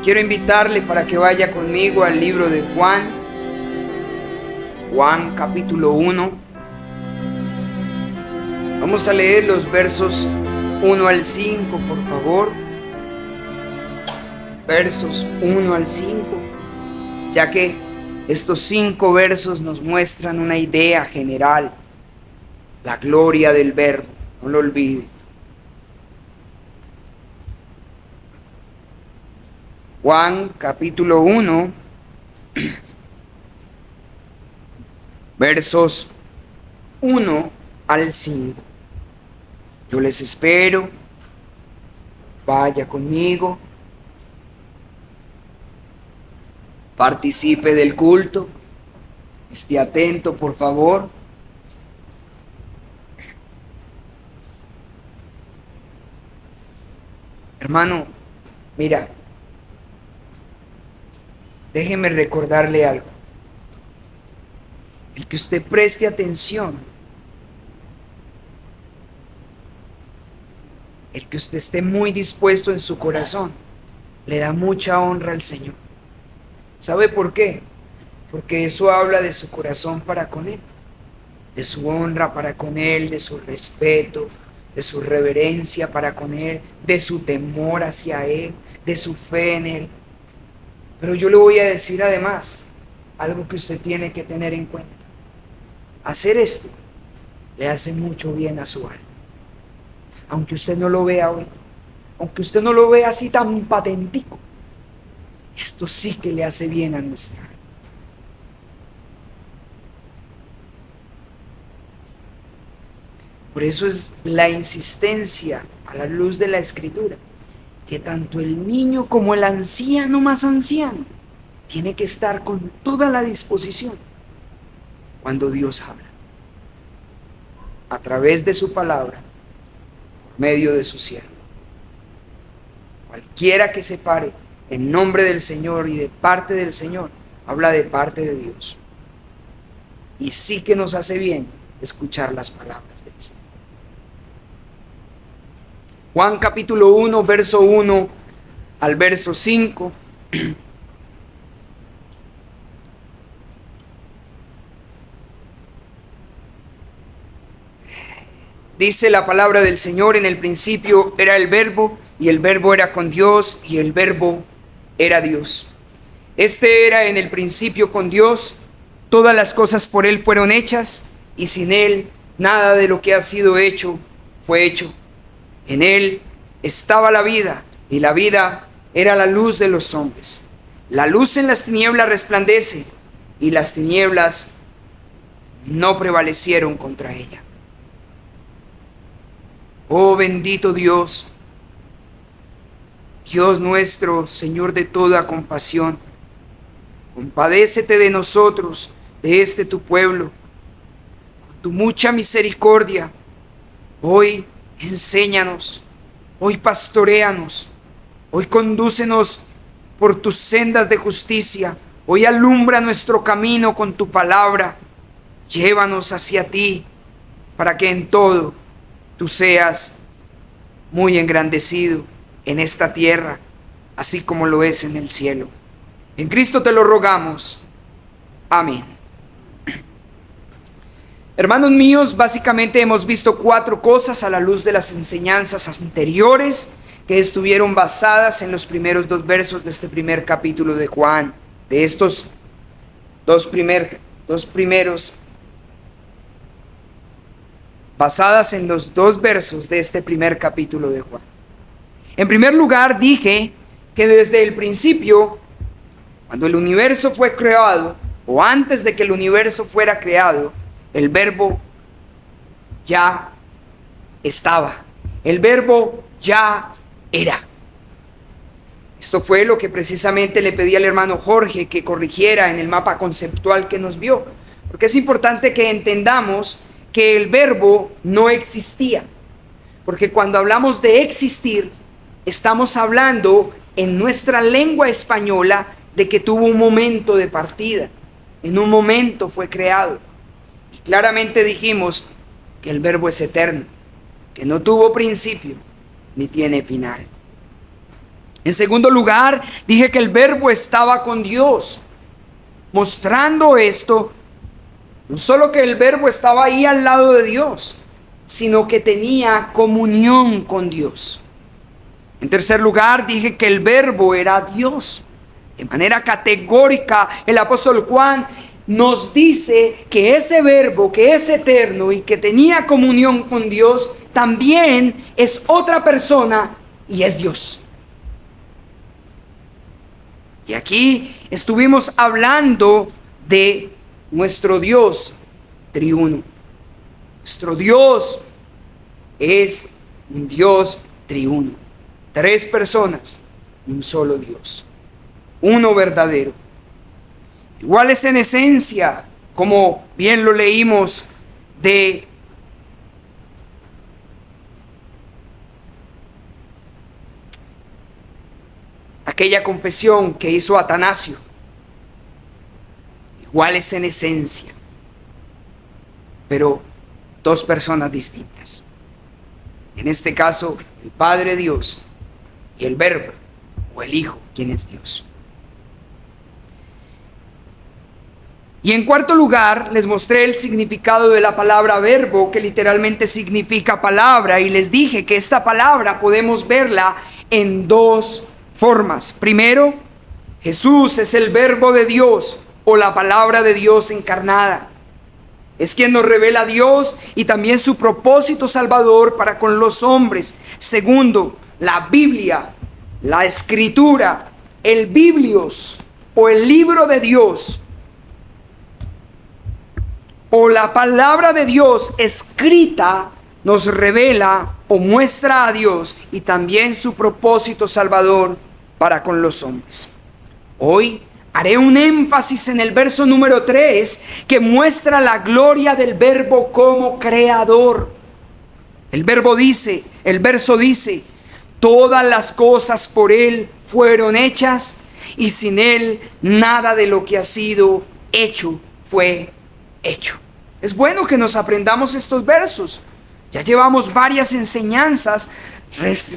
quiero invitarle para que vaya conmigo al libro de Juan. Juan capítulo 1. Vamos a leer los versos 1 al 5, por favor. Versos 1 al 5, ya que estos 5 versos nos muestran una idea general, la gloria del Verbo, no lo olvide. Juan capítulo 1, versos 1 al 5. Yo les espero, vaya conmigo, participe del culto, esté atento, por favor. Hermano, mira, déjeme recordarle algo. El que usted preste atención, el que usted esté muy dispuesto en su corazón, le da mucha honra al Señor. ¿Sabe por qué? Porque eso habla de su corazón para con Él, de su honra para con Él, de su respeto, de su reverencia para con Él, de su temor hacia Él, de su fe en Él. Pero yo le voy a decir además algo que usted tiene que tener en cuenta. Hacer esto le hace mucho bien a su alma. Aunque usted no lo vea hoy, aunque usted no lo vea así tan patentico, esto sí que le hace bien a nuestra alma. Por eso es la insistencia a la luz de la Escritura, que tanto el niño como el anciano más anciano tiene que estar con toda la disposición cuando Dios habla, a través de su palabra, por medio de su siervo. Cualquiera que se pare en nombre del Señor y de parte del Señor, habla de parte de Dios. Y sí que nos hace bien escuchar las palabras del Señor. Juan capítulo 1, verso 1 al verso 5. Dice la palabra del Señor: en el principio era el Verbo, y el Verbo era con Dios, y el Verbo era Dios. Este era en el principio con Dios. Todas las cosas por Él fueron hechas, y sin Él nada de lo que ha sido hecho fue hecho. En Él estaba la vida, y la vida era la luz de los hombres. La luz en las tinieblas resplandece, y las tinieblas no prevalecieron contra ella. Oh bendito Dios, Dios nuestro, Señor de toda compasión, compadécete de nosotros, de este tu pueblo, con tu mucha misericordia. Hoy enséñanos, hoy pastoréanos, hoy condúcenos por tus sendas de justicia, hoy alumbra nuestro camino con tu palabra, llévanos hacia ti, para que en todo tú seas muy engrandecido en esta tierra, así como lo es en el cielo. En Cristo te lo rogamos. Amén. Hermanos míos, básicamente hemos visto 4 cosas a la luz de las enseñanzas anteriores que estuvieron basadas en los primeros 2 versos de este primer capítulo de Juan. De estos dos primeros, basadas en los 2 versos de este primer capítulo de Juan. En primer lugar, dije que desde el principio, cuando el universo fue creado, o antes de que el universo fuera creado, el Verbo ya estaba. El Verbo ya era. Esto fue lo que precisamente le pedí al hermano Jorge que corrigiera en el mapa conceptual que nos vio, porque es importante que entendamos que el Verbo no existía, porque cuando hablamos de existir, estamos hablando en nuestra lengua española de que tuvo un momento de partida, en un momento fue creado. Y claramente dijimos que el Verbo es eterno, que no tuvo principio ni tiene final. En segundo lugar, dije que el Verbo estaba con Dios, mostrando esto, no solo que el Verbo estaba ahí al lado de Dios, sino que tenía comunión con Dios. En tercer lugar, dije que el Verbo era Dios. De manera categórica, el apóstol Juan nos dice que ese Verbo, que es eterno y que tenía comunión con Dios, también es otra persona y es Dios. Y aquí estuvimos hablando de nuestro Dios triuno. Nuestro Dios es un Dios triuno. 3 personas, un solo Dios. Uno verdadero. Iguales en esencia, como bien lo leímos de aquella confesión que hizo Atanasio. Iguales en esencia, pero 2 personas distintas. En este caso, el Padre Dios y el Verbo, o el Hijo, quien es Dios. Y en cuarto lugar, les mostré el significado de la palabra verbo, que literalmente significa palabra, y les dije que esta palabra podemos verla en 2 formas. Primero, Jesús es el Verbo de Dios, o la palabra de Dios encarnada. Es quien nos revela a Dios y también su propósito salvador para con los hombres. Segundo, la Biblia, la Escritura, el Biblios, o el libro de Dios, o la palabra de Dios escrita, nos revela o muestra a Dios y también su propósito salvador para con los hombres. Hoy haré un énfasis en el verso número 3, que muestra la gloria del Verbo como creador. El verso dice, todas las cosas por Él fueron hechas, y sin Él nada de lo que ha sido hecho fue hecho. Es bueno que nos aprendamos estos versos. Ya llevamos varias enseñanzas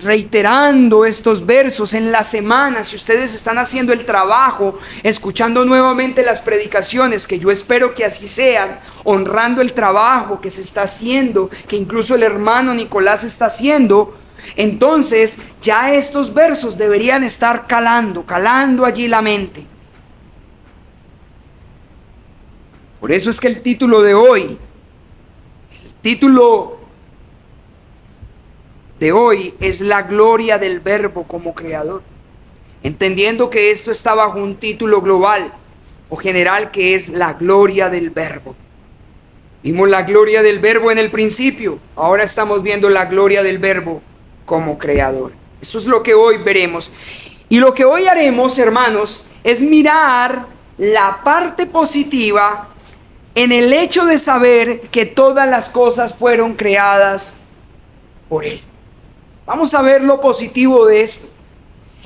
reiterando estos versos en la semana. Si ustedes están haciendo el trabajo, escuchando nuevamente las predicaciones, que yo espero que así sean, honrando el trabajo que se está haciendo, que incluso el hermano Nicolás está haciendo, entonces ya estos versos deberían estar calando allí la mente. Por eso es que el título de hoy es la gloria del Verbo como creador, entendiendo que esto está bajo un título global o general, que es la gloria del Verbo. Vimos la gloria del Verbo en el principio, ahora estamos viendo la gloria del Verbo como creador. Esto es lo que hoy veremos. Y lo que hoy haremos, hermanos, es mirar la parte positiva en el hecho de saber que todas las cosas fueron creadas por Él. Vamos a ver lo positivo de esto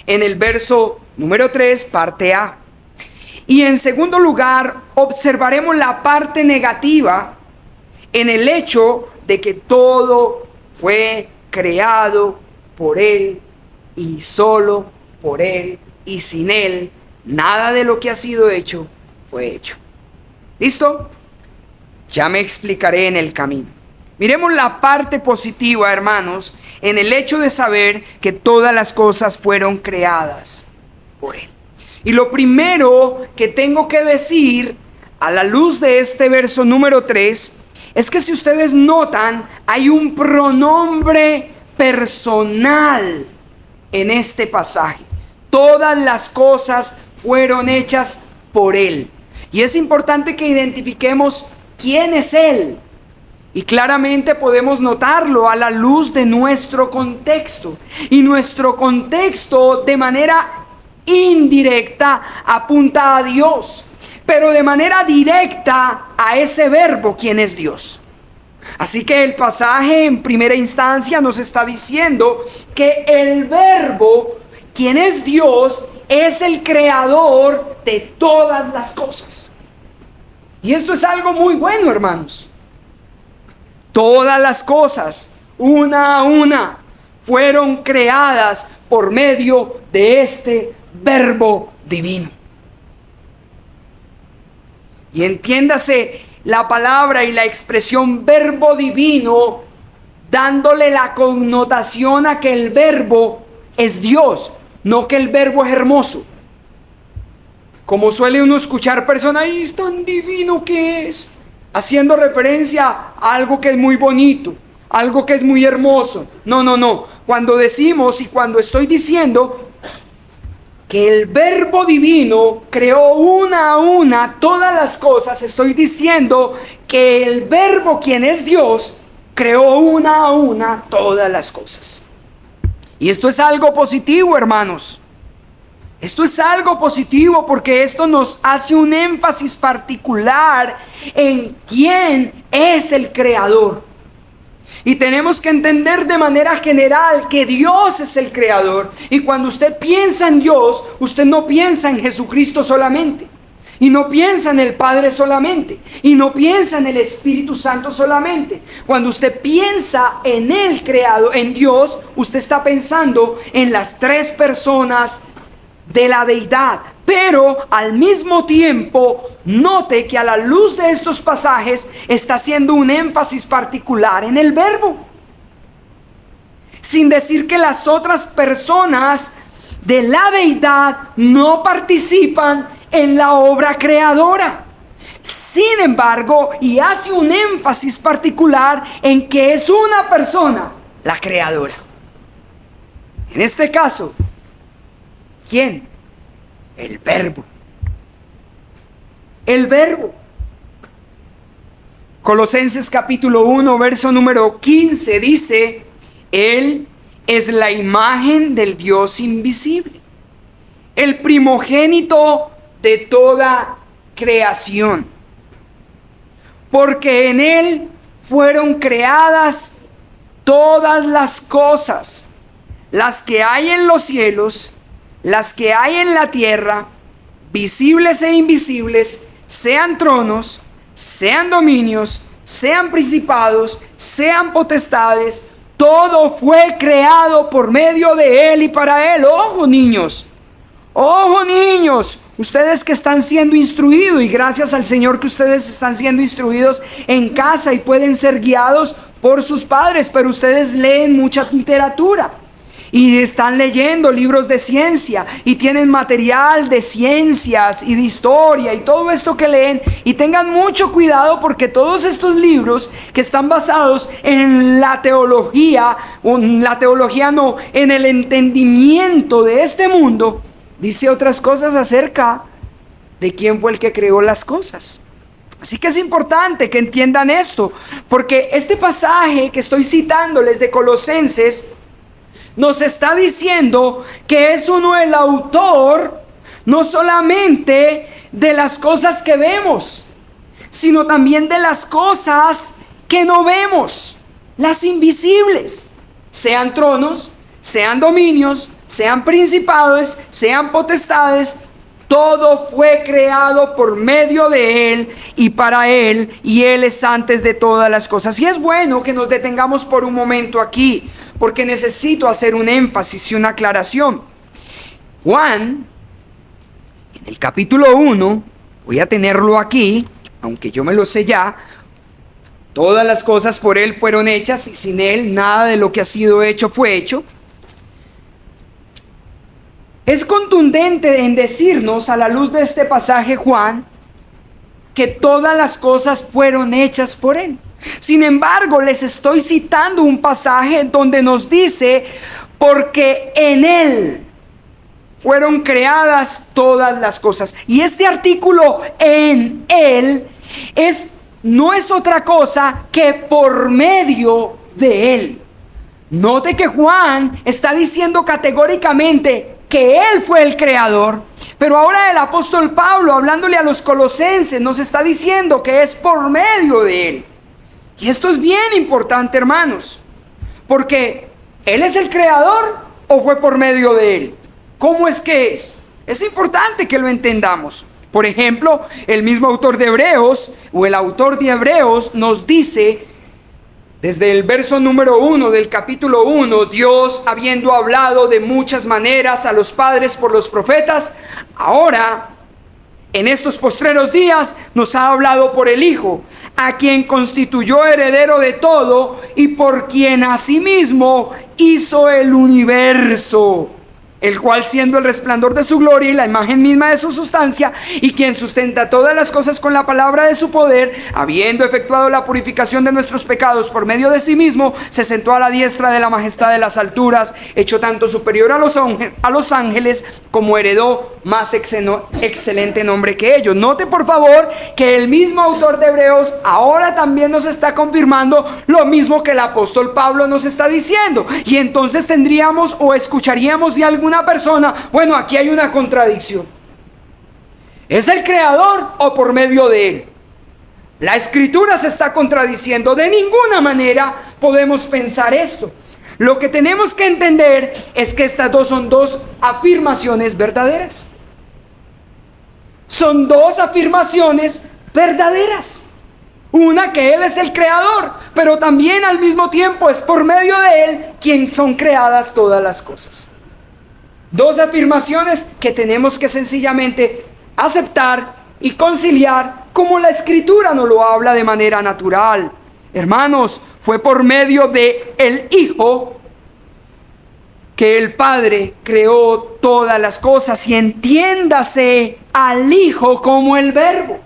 en el verso número 3, parte A. Y en segundo lugar, observaremos la parte negativa en el hecho de que todo fue creado por Él y solo por Él, y sin Él nada de lo que ha sido hecho fue hecho. ¿Listo? Ya me explicaré en el camino. Miremos la parte positiva, hermanos, en el hecho de saber que todas las cosas fueron creadas por Él. Y lo primero que tengo que decir a la luz de este verso número 3 es que, si ustedes notan, hay un pronombre personal en este pasaje. Todas las cosas fueron hechas por Él. Y es importante que identifiquemos quién es Él. Y claramente podemos notarlo a la luz de nuestro contexto. Y nuestro contexto, de manera indirecta, apunta a Dios, pero de manera directa a ese Verbo, quien es Dios. Así que el pasaje en primera instancia nos está diciendo que el Verbo, quien es Dios, es el creador de todas las cosas. Y esto es algo muy bueno, hermanos. Todas las cosas, una a una, fueron creadas por medio de este verbo divino. Y entiéndase la palabra y la expresión verbo divino, dándole la connotación a que el verbo es Dios, no que el verbo es hermoso. Como suele uno escuchar personas, ¡ay, es tan divino que es! Haciendo referencia a algo que es muy bonito, algo que es muy hermoso. No. Cuando decimos y cuando estoy diciendo que el verbo divino creó una a una todas las cosas, estoy diciendo que el verbo, quien es Dios, creó una a una todas las cosas. Y esto es algo positivo, hermanos. Esto es algo positivo porque esto nos hace un énfasis particular en quién es el creador. Y tenemos que entender de manera general que Dios es el creador. Y cuando usted piensa en Dios, usted no piensa en Jesucristo solamente. Y no piensa en el Padre solamente. Y no piensa en el Espíritu Santo solamente. Cuando usted piensa en el creador, en Dios, usted está pensando en las tres personas de la deidad. Pero al mismo tiempo, note que a la luz de estos pasajes está haciendo un énfasis particular en el verbo, sin decir que las otras personas de la deidad no participan en la obra creadora. Sin embargo, y hace un énfasis particular en que es una persona la creadora. En este caso, ¿quién? El verbo. El verbo. Colosenses capítulo 1, verso número 15 dice: Él es la imagen del Dios invisible, el primogénito de toda creación, porque en Él fueron creadas todas las cosas, las que hay en los cielos, las que hay en la tierra, visibles e invisibles, sean tronos, sean dominios, sean principados, sean potestades, todo fue creado por medio de Él y para Él. Ojo, niños, ustedes que están siendo instruidos, y gracias al Señor que ustedes están siendo instruidos en casa y pueden ser guiados por sus padres, pero ustedes leen mucha literatura. Y están leyendo libros de ciencia y tienen material de ciencias y de historia y todo esto que leen. Y tengan mucho cuidado porque todos estos libros que están basados en la teología, en el entendimiento de este mundo, dice otras cosas acerca de quién fue el que creó las cosas. Así que es importante que entiendan esto, porque este pasaje que estoy citándoles de Colosenses nos está diciendo que es uno el autor, no solamente de las cosas que vemos, sino también de las cosas que no vemos, las invisibles, sean tronos, sean dominios, sean principados, sean potestades. Todo fue creado por medio de Él y para Él, y Él es antes de todas las cosas. Y es bueno que nos detengamos por un momento aquí, porque necesito hacer un énfasis y una aclaración. Juan, en el capítulo 1, voy a tenerlo aquí, aunque yo me lo sé ya: todas las cosas por Él fueron hechas, y sin Él nada de lo que ha sido hecho fue hecho. Es contundente en decirnos, a la luz de este pasaje, Juan, que todas las cosas fueron hechas por Él. Sin embargo, les estoy citando un pasaje donde nos dice: porque en Él fueron creadas todas las cosas. Y este artículo, en Él, no es otra cosa que por medio de Él. Note que Juan está diciendo categóricamente que Él fue el creador, pero ahora el apóstol Pablo, hablándole a los colosenses, nos está diciendo que es por medio de Él. Y esto es bien importante, hermanos, porque ¿Él es el creador o fue por medio de Él? ¿Cómo es que es? Es importante que lo entendamos. Por ejemplo, el mismo autor de Hebreos, o el autor de Hebreos, nos dice: Desde el verso número 1 del capítulo 1, Dios, habiendo hablado de muchas maneras a los padres por los profetas, ahora, en estos postreros días, nos ha hablado por el Hijo, a quien constituyó heredero de todo y por quien asimismo hizo el universo, el cual, siendo el resplandor de su gloria y la imagen misma de su sustancia, y quien sustenta todas las cosas con la palabra de su poder, habiendo efectuado la purificación de nuestros pecados por medio de sí mismo, se sentó a la diestra de la majestad de las alturas, hecho tanto superior a los ángeles, como heredó más excelente nombre que ellos. Note por favor que el mismo autor de Hebreos ahora también nos está confirmando lo mismo que el apóstol Pablo nos está diciendo. Y entonces tendríamos o escucharíamos de alguna persona: bueno, aquí hay una contradicción. ¿Es el creador o por medio de él? La escritura se está contradiciendo. De ninguna manera podemos pensar esto. Lo que tenemos que entender es que estas son dos afirmaciones verdaderas. Son dos afirmaciones verdaderas. Una, que Él es el creador, pero también al mismo tiempo es por medio de Él quien son creadas todas las cosas. Dos afirmaciones que tenemos que sencillamente aceptar y conciliar como la escritura nos lo habla de manera natural. Hermanos, fue por medio de el Hijo que el Padre creó todas las cosas, y entiéndase al Hijo como el Verbo.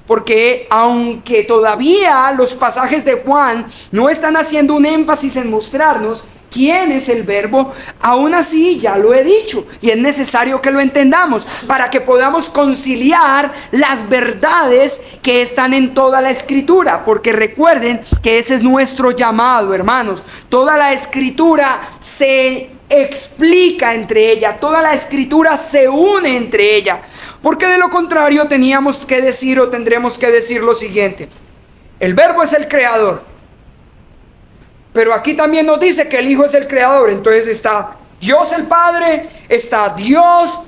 Porque aunque todavía los pasajes de Juan no están haciendo un énfasis en mostrarnos quién es el Verbo, aún así ya lo he dicho, y es necesario que lo entendamos para que podamos conciliar las verdades que están en toda la escritura. Porque recuerden que ese es nuestro llamado, hermanos. Toda la escritura se explica entre ella, toda la escritura se une entre ella, porque de lo contrario teníamos que decir o tendremos que decir lo siguiente: el Verbo es el creador, pero aquí también nos dice que el Hijo es el creador. Entonces está Dios el Padre, está Dios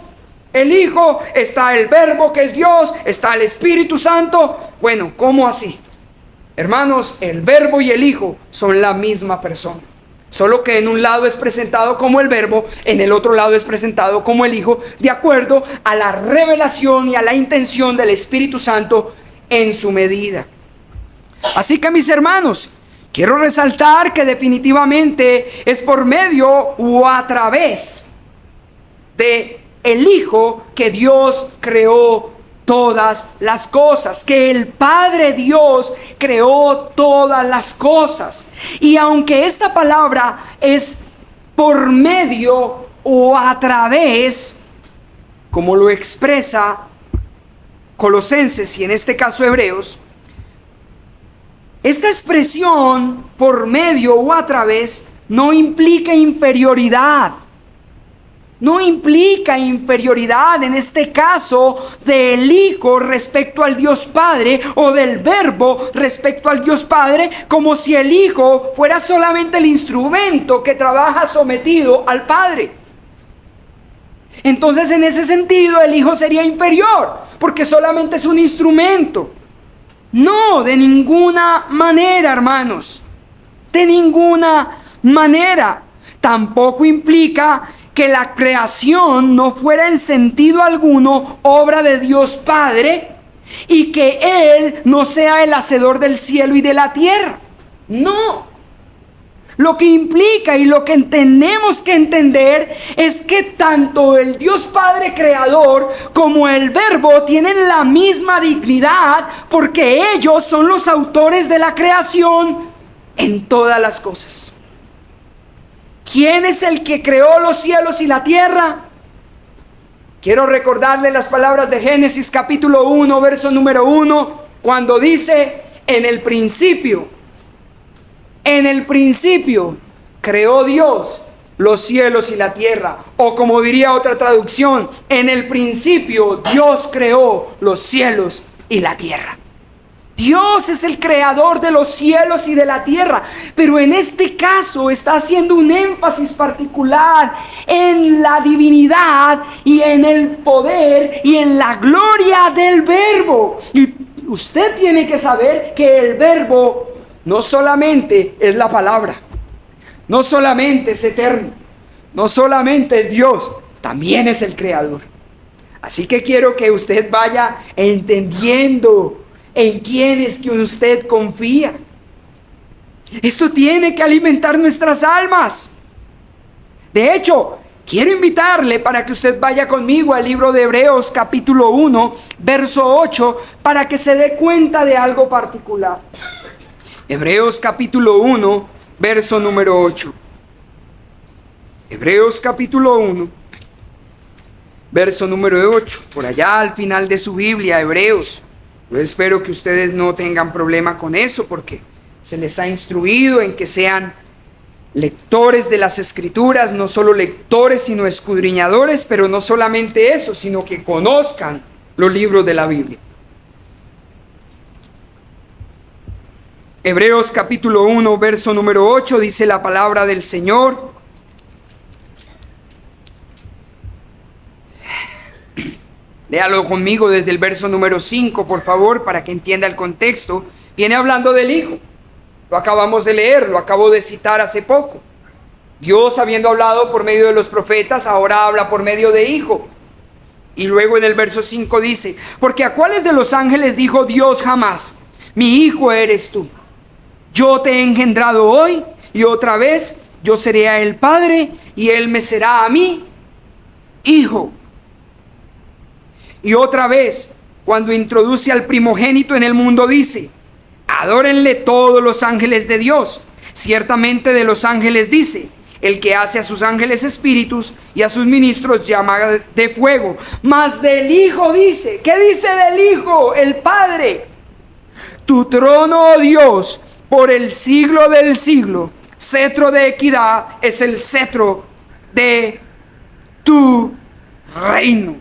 el Hijo, está el Verbo que es Dios, está el Espíritu Santo. Bueno, ¿cómo así? Hermanos, el Verbo y el Hijo son la misma persona, solo que en un lado es presentado como el Verbo, en el otro lado es presentado como el Hijo, de acuerdo a la revelación y a la intención del Espíritu Santo en su medida. Así que, mis hermanos, quiero resaltar que definitivamente es por medio o a través de el Hijo que Dios creó todas las cosas, que el Padre Dios creó todas las cosas. Y aunque esta palabra es por medio o a través, como lo expresa Colosenses y en este caso Hebreos, esta expresión por medio o a través no implica inferioridad. No implica inferioridad en este caso del Hijo respecto al Dios Padre, o del Verbo respecto al Dios Padre, como si el Hijo fuera solamente el instrumento que trabaja sometido al Padre. Entonces, en ese sentido, el Hijo sería inferior, porque solamente es un instrumento. No, de ninguna manera, hermanos. De ninguna manera. Tampoco implica que la creación no fuera en sentido alguno obra de Dios Padre, y que Él no sea el hacedor del cielo y de la tierra. No. Lo que implica y lo que tenemos que entender es que tanto el Dios Padre creador como el Verbo tienen la misma dignidad, porque ellos son los autores de la creación en todas las cosas. ¿Quién es el que creó los cielos y la tierra? Quiero recordarle las palabras de Génesis capítulo 1, verso número 1, cuando dice: en el principio creó Dios los cielos y la tierra. O como diría otra traducción: en el principio Dios creó los cielos y la tierra. Dios es el creador de los cielos y de la tierra, pero en este caso está haciendo un énfasis particular en la divinidad y en el poder y en la gloria del Verbo. Y usted tiene que saber que el Verbo no solamente es la palabra, no solamente es eterno, no solamente es Dios, también es el Creador. Así que quiero que usted vaya entendiendo en quién es que usted confía. Esto tiene que alimentar nuestras almas. De hecho, quiero invitarle para que usted vaya conmigo al libro de Hebreos capítulo 1, verso 8, para que se dé cuenta de algo particular. Hebreos capítulo 1, verso número 8. Hebreos capítulo 1, verso número 8. Por allá al final de su Biblia, Hebreos. Yo espero que ustedes no tengan problema con eso, porque se les ha instruido en que sean lectores de las Escrituras, no solo lectores, sino escudriñadores, pero no solamente eso, sino que conozcan los libros de la Biblia. Hebreos capítulo 1, verso número 8, dice la palabra del Señor. Léalo conmigo desde el verso número 5, por favor, para que entienda el contexto. Viene hablando del Hijo. Lo acabamos de leer, lo acabo de citar hace poco. Dios, habiendo hablado por medio de los profetas, ahora habla por medio de Hijo. Y luego en el verso 5 dice: porque a cuáles de los ángeles dijo Dios jamás: mi hijo eres tú, yo te he engendrado hoy, y otra vez yo seré a él padre, y él me será a mí hijo. Y otra vez, cuando introduce al primogénito en el mundo, dice: adórenle todos los ángeles de Dios. Ciertamente de los ángeles dice: el que hace a sus ángeles espíritus y a sus ministros llama de fuego. Mas del Hijo dice, ¿qué dice del Hijo? El Padre: tu trono, oh Dios, por el siglo del siglo, cetro de equidad es el cetro de tu reino.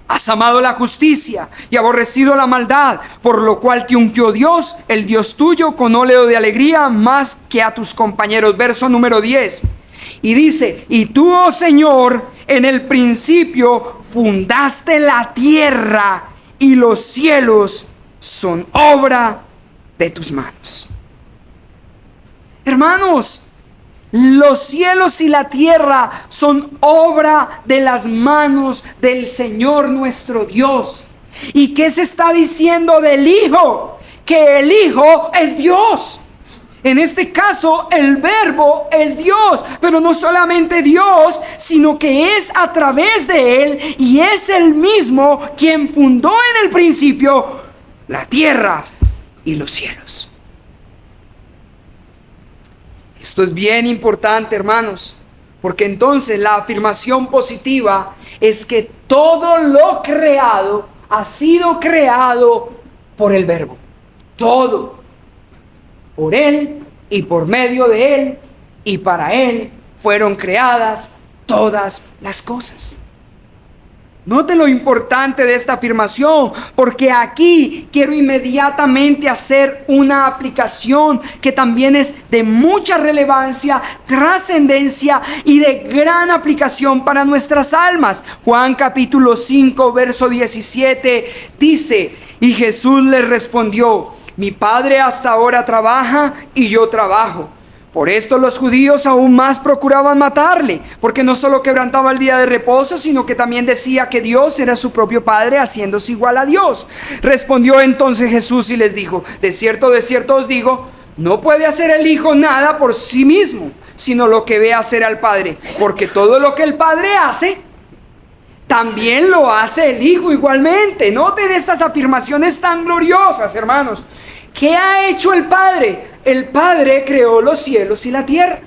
Has amado la justicia y aborrecido la maldad, por lo cual te ungió Dios, el Dios tuyo, con óleo de alegría más que a tus compañeros. Verso número 10. Y dice: y tú, oh Señor, en el principio fundaste la tierra, y los cielos son obra de tus manos. Hermanos, los cielos y la tierra son obra de las manos del Señor nuestro Dios. ¿Y qué se está diciendo del Hijo? Que el Hijo es Dios. En este caso, el Verbo es Dios, pero no solamente Dios, sino que es a través de Él, y es Él mismo quien fundó en el principio la tierra y los cielos. Esto es bien importante, hermanos, porque entonces la afirmación positiva es que todo lo creado ha sido creado por el Verbo. Todo. Por Él y por medio de Él y para Él fueron creadas todas las cosas. Note lo importante de esta afirmación, porque aquí quiero inmediatamente hacer una aplicación que también es de mucha relevancia, trascendencia y de gran aplicación para nuestras almas. Juan capítulo 5, verso 17 dice: y Jesús les respondió: mi Padre hasta ahora trabaja y yo trabajo. Por esto los judíos aún más procuraban matarle, porque no solo quebrantaba el día de reposo, sino que también decía que Dios era su propio Padre, haciéndose igual a Dios. Respondió entonces Jesús y les dijo: de cierto os digo, no puede hacer el Hijo nada por sí mismo, sino lo que ve hacer al Padre, porque todo lo que el Padre hace, también lo hace el Hijo igualmente. Noten estas afirmaciones tan gloriosas, hermanos. ¿Qué ha hecho el Padre? El Padre creó los cielos y la tierra.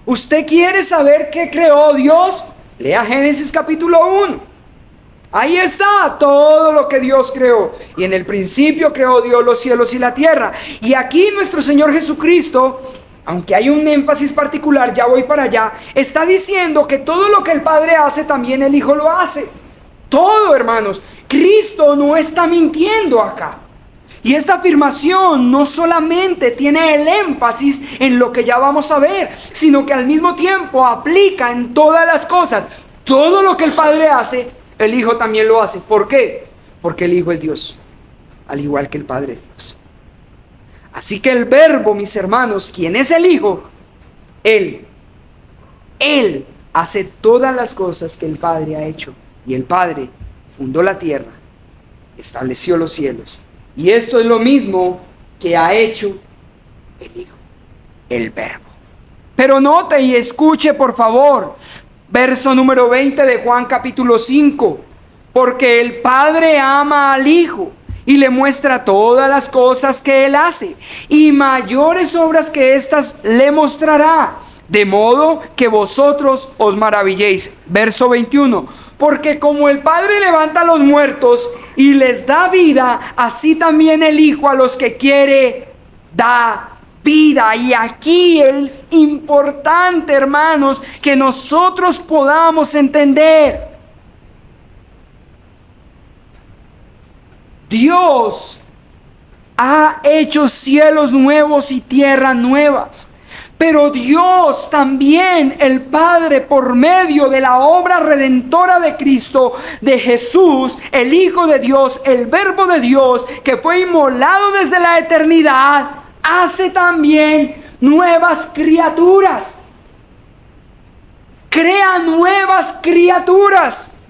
¿Usted quiere saber qué creó Dios? Lea Génesis capítulo 1. Ahí está todo lo que Dios creó. Y en el principio creó Dios los cielos y la tierra. Y aquí nuestro Señor Jesucristo, aunque hay un énfasis particular, ya voy para allá, está diciendo que todo lo que el Padre hace, también el Hijo lo hace. Todo, hermanos. Cristo no está mintiendo acá. Y esta afirmación no solamente tiene el énfasis en lo que ya vamos a ver, sino que al mismo tiempo aplica en todas las cosas. Todo lo que el Padre hace, el Hijo también lo hace. ¿Por qué? Porque el Hijo es Dios. al igual que el Padre es Dios. Así que el Verbo, mis hermanos, quien es el Hijo, Él hace todas las cosas que el Padre ha hecho. Y el Padre fundó la tierra, estableció los cielos. Y esto es lo mismo que ha hecho el Hijo, el Verbo. Pero note y escuche, por favor, verso número 20 de Juan capítulo 5. Porque el Padre ama al Hijo y le muestra todas las cosas que Él hace, y mayores obras que éstas le mostrará, de modo que vosotros os maravilléis. Verso 21. Porque como el Padre levanta a los muertos y les da vida, así también el Hijo a los que quiere da vida. Y aquí es importante, hermanos, que nosotros podamos entender: Dios ha hecho cielos nuevos y tierras nuevas. Pero Dios también, el Padre, por medio de la obra redentora de Cristo, de Jesús, el Hijo de Dios, el Verbo de Dios, que fue inmolado desde la eternidad, hace también nuevas criaturas. Crea nuevas criaturas,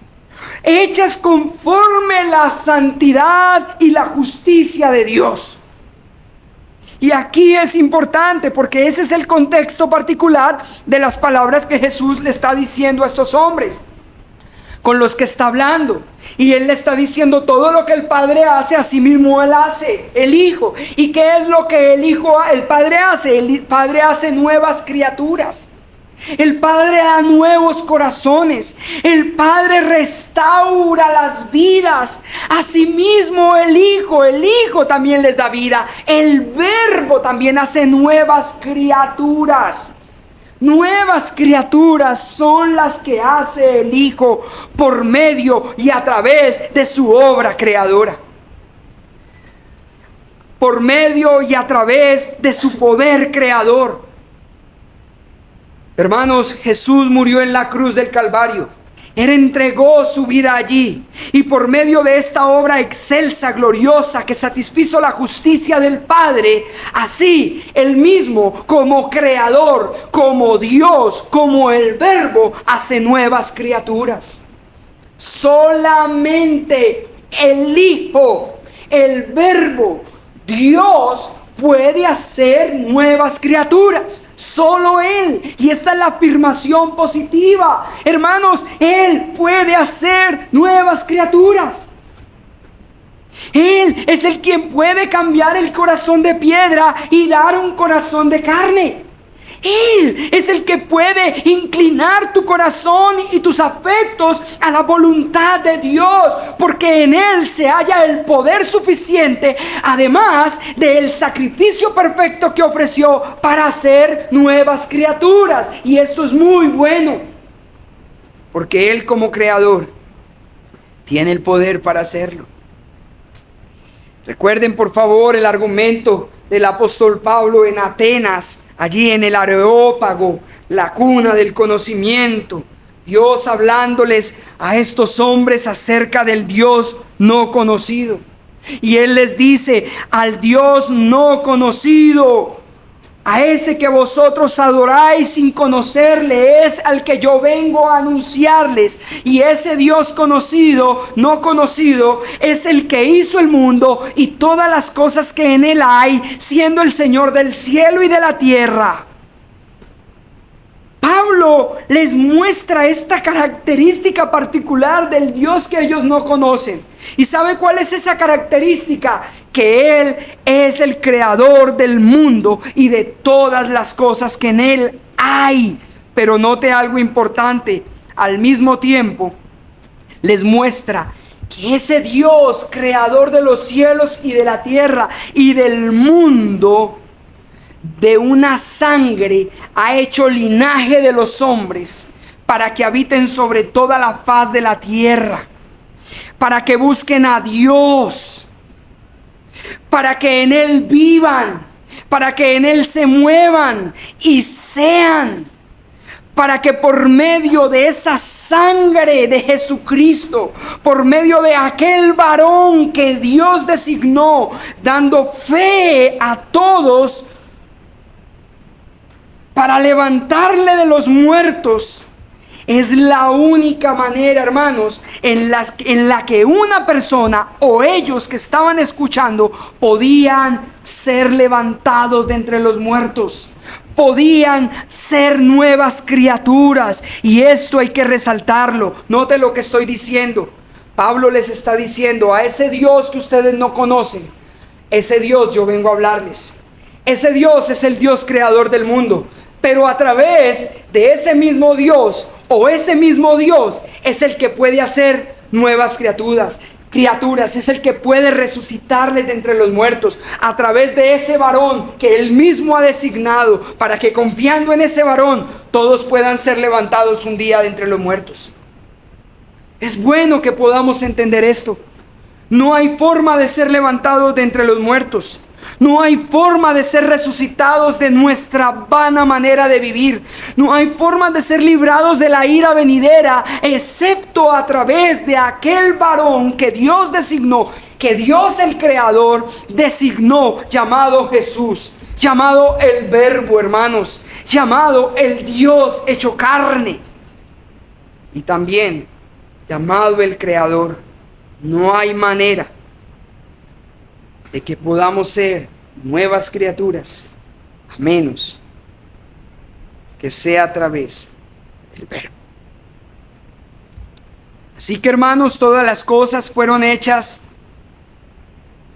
hechas conforme la santidad y la justicia de Dios. Y aquí es importante porque ese es el contexto particular de las palabras que Jesús le está diciendo a estos hombres con los que está hablando. Y Él le está diciendo: todo lo que el Padre hace, así mismo Él hace, el Hijo. ¿Y qué es lo que el Padre hace? El Padre hace nuevas criaturas. El Padre da nuevos corazones. El Padre restaura las vidas. Asimismo el Hijo también les da vida. El Verbo también hace nuevas criaturas. Nuevas criaturas son las que hace el Hijo por medio y a través de su obra creadora. Por medio y a través de su poder creador. Hermanos, Jesús murió en la cruz del Calvario. Él entregó su vida allí. Y por medio de esta obra excelsa, gloriosa, que satisfizo la justicia del Padre, así Él mismo, como creador, como Dios, como el Verbo, hace nuevas criaturas. Solamente el Hijo, el Verbo, Dios, puede hacer nuevas criaturas. Solo Él. Y esta es la afirmación positiva. Hermanos, Él puede hacer nuevas criaturas. Él es el quien puede cambiar el corazón de piedra y dar un corazón de carne. Él es el que puede inclinar tu corazón y tus afectos a la voluntad de Dios, porque en Él se halla el poder suficiente, además del sacrificio perfecto que ofreció para hacer nuevas criaturas. Y esto es muy bueno, porque Él como creador tiene el poder para hacerlo. Recuerden por favor el argumento del apóstol Pablo en Atenas, allí en el Areópago, la cuna del conocimiento. Dios hablándoles a estos hombres acerca del Dios no conocido. Y Él les dice: al Dios no conocido, a ese que vosotros adoráis sin conocerle, es al que yo vengo a anunciarles. Y ese Dios conocido, no conocido, es el que hizo el mundo y todas las cosas que en él hay, siendo el Señor del cielo y de la tierra. Pablo les muestra esta característica particular del Dios que ellos no conocen. ¿Y sabe cuál es esa característica? Que Él es el creador del mundo y de todas las cosas que en Él hay. Pero note algo importante: al mismo tiempo les muestra que ese Dios, creador de los cielos y de la tierra y del mundo, de una sangre ha hecho linaje de los hombres para que habiten sobre toda la faz de la tierra, para que busquen a Dios, para que en Él vivan, para que en Él se muevan y sean, para que por medio de esa sangre de Jesucristo, por medio de aquel varón que Dios designó, dando fe a todos, para levantarle de los muertos, es la única manera, hermanos, en la que una persona o ellos que estaban escuchando podían ser levantados de entre los muertos. Podían ser nuevas criaturas. Y esto hay que resaltarlo. Note lo que estoy diciendo. Pablo les está diciendo: a ese Dios que ustedes no conocen, ese Dios yo vengo a hablarles. Ese Dios es el Dios creador del mundo. Pero a través de ese mismo Dios, o ese mismo Dios, es el que puede hacer nuevas criaturas, es el que puede resucitarles de entre los muertos, a través de ese varón que él mismo ha designado, para que confiando en ese varón, todos puedan ser levantados un día de entre los muertos. Es bueno que podamos entender esto. No hay forma de ser levantados de entre los muertos. No hay forma de ser resucitados de nuestra vana manera de vivir. No hay forma de ser librados de la ira venidera, excepto a través de aquel varón que Dios designó, que Dios el Creador designó, llamado Jesús, llamado el Verbo, hermanos, llamado el Dios hecho carne, y también llamado el Creador. No hay manera de que podamos ser nuevas criaturas, a menos que sea a través del Verbo. Así que, hermanos, todas las cosas fueron hechas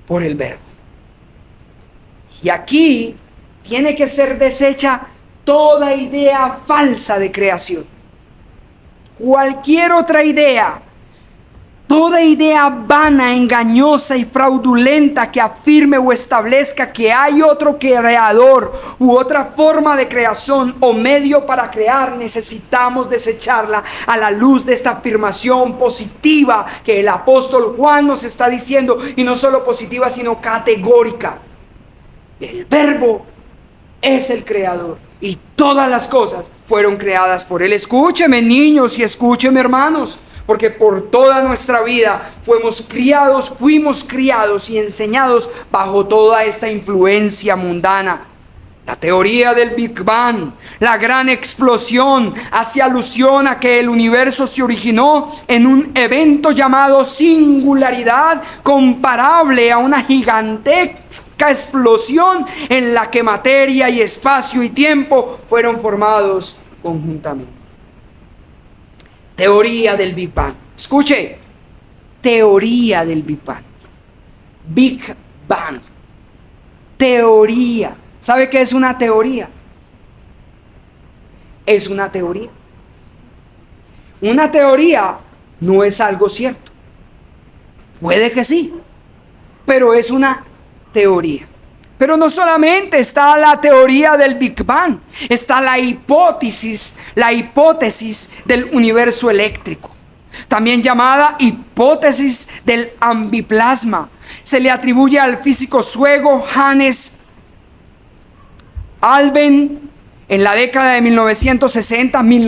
por el Verbo. Y aquí tiene que ser deshecha toda idea falsa de creación. Cualquier otra idea, toda idea vana, engañosa y fraudulenta que afirme o establezca que hay otro creador u otra forma de creación o medio para crear, necesitamos desecharla a la luz de esta afirmación positiva que el apóstol Juan nos está diciendo, y no solo positiva sino categórica. El Verbo es el creador y todas las cosas fueron creadas por él. Escúcheme, niños, y escúcheme, hermanos, porque por toda nuestra vida fuimos criados y enseñados bajo toda esta influencia mundana. La teoría del Big Bang, la gran explosión, hace alusión a que el universo se originó en un evento llamado singularidad, comparable a una gigantesca explosión en la que materia y espacio y tiempo fueron formados conjuntamente. Teoría del Big Bang. Escuche, teoría del Big Bang. Big Bang. Teoría. ¿Sabe qué es una teoría? Es una teoría. Una teoría no es algo cierto. Puede que sí, pero es una teoría. Pero no solamente está la teoría del Big Bang, está la hipótesis del universo eléctrico, también llamada hipótesis del ambiplasma. Se le atribuye al físico sueco Hannes Alben en la década de 1960, miren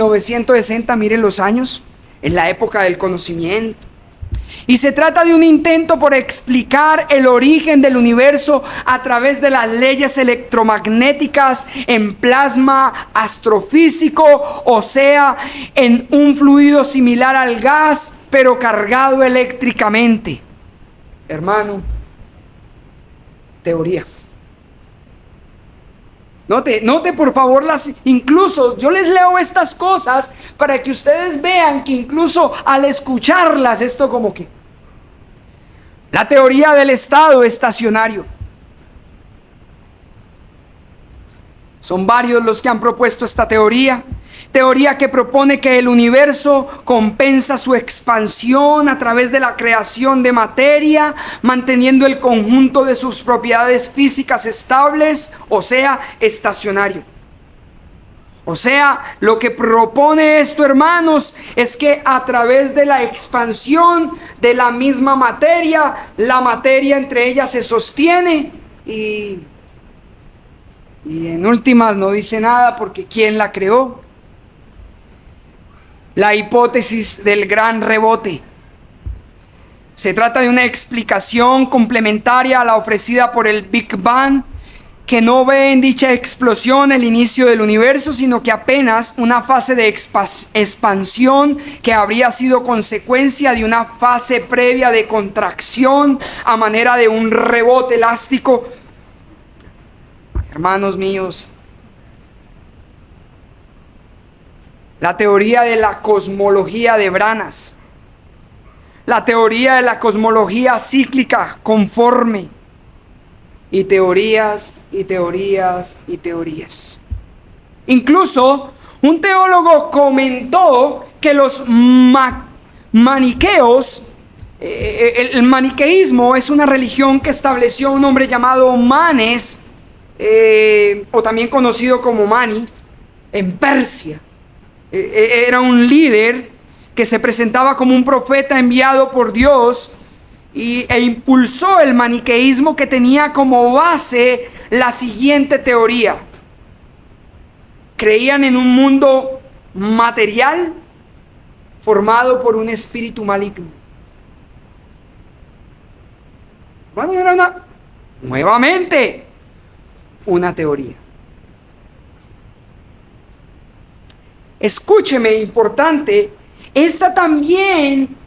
los años, en la época del conocimiento. Y se trata de un intento por explicar el origen del universo a través de las leyes electromagnéticas en plasma astrofísico, o sea, en un fluido similar al gas, pero cargado eléctricamente. Hermano, teoría. Note por favor incluso yo les leo estas cosas para que ustedes vean que incluso al escucharlas esto como que la teoría del estado estacionario. Son varios los que han propuesto esta teoría que propone que el universo compensa su expansión a través de la creación de materia, manteniendo el conjunto de sus propiedades físicas estables, o sea, estacionario. O sea, lo que propone esto, hermanos, es que a través de la expansión de la misma materia, la materia entre ellas se sostiene y en últimas no dice nada porque ¿quién la creó? la hipótesis del gran rebote. Se trata de una explicación complementaria a la ofrecida por el Big Bang, que no ve en dicha explosión el inicio del universo, sino que apenas una fase de expansión que habría sido consecuencia de una fase previa de contracción a manera de un rebote elástico. Hermanos míos, la teoría de la cosmología de Branas, la teoría de la cosmología cíclica conforme, y teorías y teorías y teorías. Incluso un teólogo comentó que los maniqueos, el maniqueísmo es una religión que estableció un hombre llamado Manes, o también conocido como Mani, en Persia. Era un líder que se presentaba como un profeta enviado por Dios e impulsó el maniqueísmo, que tenía como base la siguiente teoría. Creían en un mundo material formado por un espíritu maligno. Bueno, era nuevamente una teoría. Escúcheme, importante,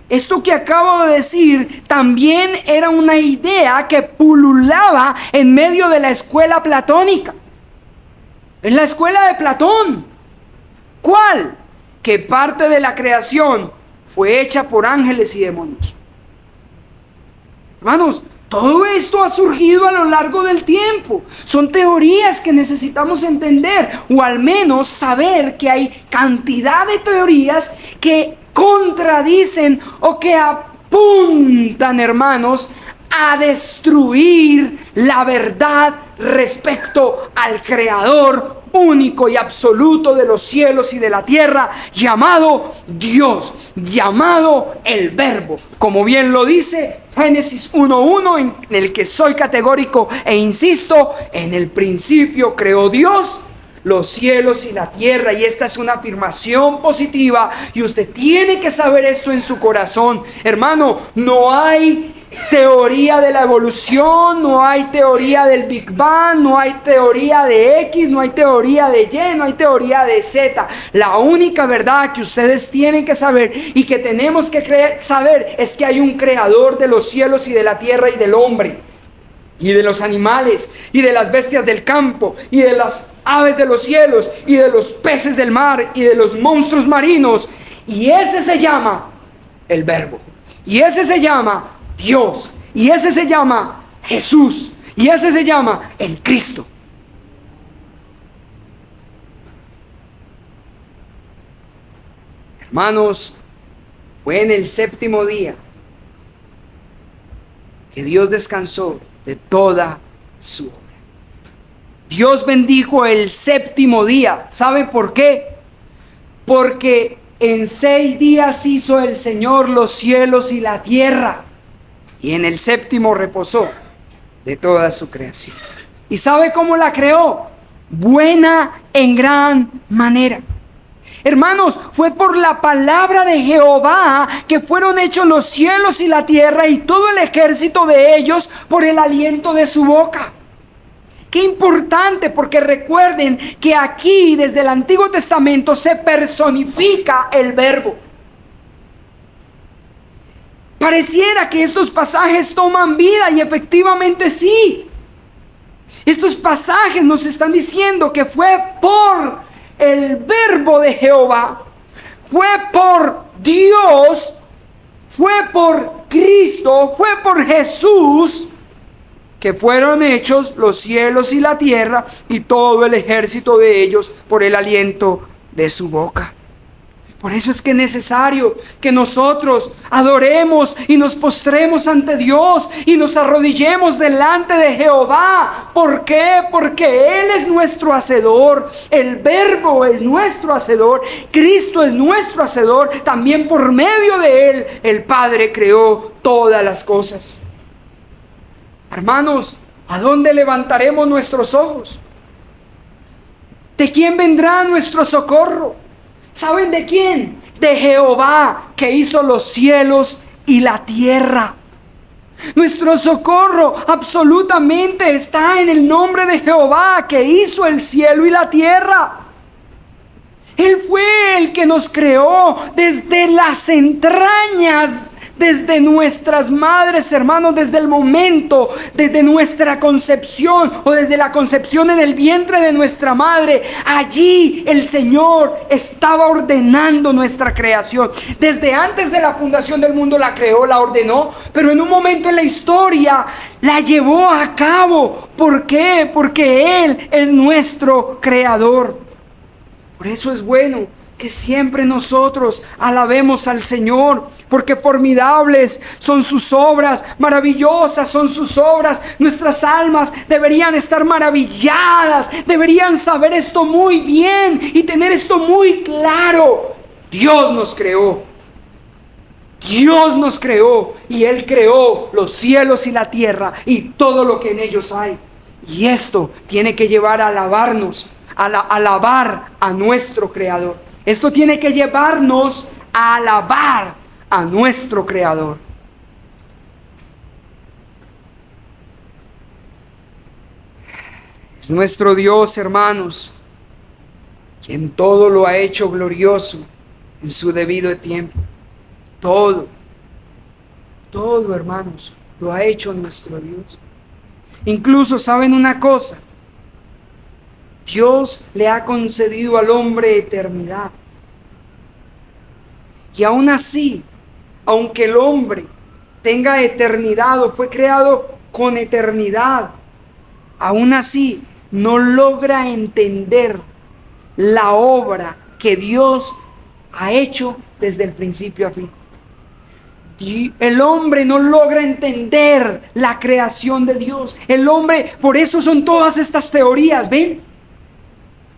esto que acabo de decir, también era una idea que pululaba en medio de la escuela platónica. En la escuela de Platón. ¿Cuál? Que parte de la creación fue hecha por ángeles y demonios. Hermanos, todo esto ha surgido a lo largo del tiempo. Son teorías que necesitamos entender, o al menos saber que hay cantidad de teorías que contradicen o que apuntan, hermanos, a destruir la verdad respecto al Creador único y absoluto de los cielos y de la tierra, llamado Dios, llamado el Verbo. Como bien lo dice Génesis 1:1, en el que soy categórico e insisto: en el principio creó Dios los cielos y la tierra. Y esta es una afirmación positiva, y usted tiene que saber esto en su corazón. Hermano, no hay teoría de la evolución, no hay teoría del Big Bang, no hay teoría de X, no hay teoría de Y, no hay teoría de Z. La única verdad que ustedes tienen que saber y que tenemos que saber es que hay un creador de los cielos y de la tierra y del hombre, y de los animales, y de las bestias del campo, y de las aves de los cielos, y de los peces del mar, y de los monstruos marinos. Y ese se llama el Verbo, y ese se llama Dios, y ese se llama Jesús, y ese se llama el Cristo. Hermanos, fue en el séptimo día que Dios descansó de toda su obra. Dios bendijo el séptimo día. ¿Sabe por qué? Porque en 6 días hizo el Señor los cielos y la tierra, y en el séptimo reposó de toda su creación. ¿Y sabe cómo la creó? Buena en gran manera. Hermanos, fue por la palabra de Jehová que fueron hechos los cielos y la tierra, y todo el ejército de ellos por el aliento de su boca. Qué importante, porque recuerden que aquí desde el Antiguo Testamento se personifica el Verbo. Pareciera que estos pasajes toman vida, y efectivamente sí. Estos pasajes nos están diciendo que fue por el Verbo de Jehová, fue por Dios, fue por Cristo, fue por Jesús, que fueron hechos los cielos y la tierra, y todo el ejército de ellos por el aliento de su boca. Por eso es que es necesario que nosotros adoremos y nos postremos ante Dios y nos arrodillemos delante de Jehová. ¿Por qué? Porque Él es nuestro hacedor, el Verbo es nuestro hacedor, Cristo es nuestro hacedor. También por medio de Él el Padre creó todas las cosas. Hermanos, ¿a dónde levantaremos nuestros ojos? ¿De quién vendrá nuestro socorro? ¿Saben de quién? De Jehová, que hizo los cielos y la tierra. Nuestro socorro absolutamente está en el nombre de Jehová, que hizo el cielo y la tierra. Él fue el que nos creó desde las entrañas, desde nuestras madres, hermanos, desde el momento, desde nuestra concepción o desde la concepción en el vientre de nuestra madre. Allí el Señor estaba ordenando nuestra creación. Desde antes de la fundación del mundo la creó, la ordenó, pero en un momento en la historia la llevó a cabo. ¿Por qué? Porque Él es nuestro creador. Por eso es bueno que siempre nosotros alabemos al Señor, porque formidables son sus obras, maravillosas son sus obras. Nuestras almas deberían estar maravilladas, deberían saber esto muy bien y tener esto muy claro. Dios nos creó. Dios nos creó y Él creó los cielos y la tierra y todo lo que en ellos hay. Y esto tiene que llevar a alabarnos, alabar a nuestro Creador. Esto tiene que llevarnos a alabar a nuestro Creador. Es nuestro Dios, hermanos, quien todo lo ha hecho glorioso en su debido tiempo. Todo, hermanos, lo ha hecho nuestro Dios. Incluso, ¿saben una cosa? Dios le ha concedido al hombre eternidad. Y aún así, aunque el hombre tenga eternidad o fue creado con eternidad, aún así no logra entender la obra que Dios ha hecho desde el principio a fin. Y el hombre no logra entender la creación de Dios. El hombre, por eso son todas estas teorías, ¿ven?